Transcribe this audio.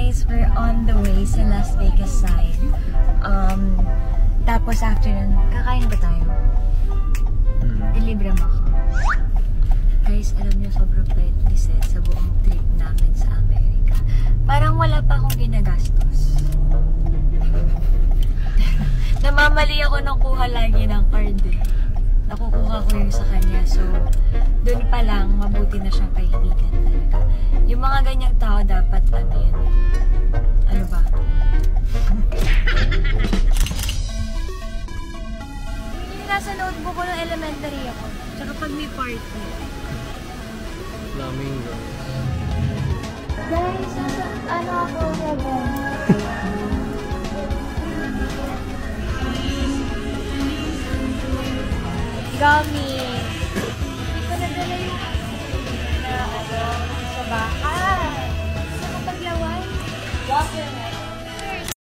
guys, we're on the way sa Las Vegas side. Tapos after nun, kakain ba tayo? Ilibre mo ako. Guys, alam niyo, sobrang pwede ni Seth sa buong trip namin sa Amerika. Parang wala pa akong ginagastos. Namamali ako ng kuha lagi ng card eh. Nakukuha ko yung sa kanya. So, dun pa lang, mabuti na siyang kaibigan talaga. Yung mga ganyang tao dapat, ano yun? Ano ba? Yung nasa notebook ko ng elementary ako. Tsaka pag may party. Flamingo. Guys, ano ako, Heaven? Gummy. Hindi ko nadala yung na ano, sa bahay. Sa kapaglaway. Watermelon.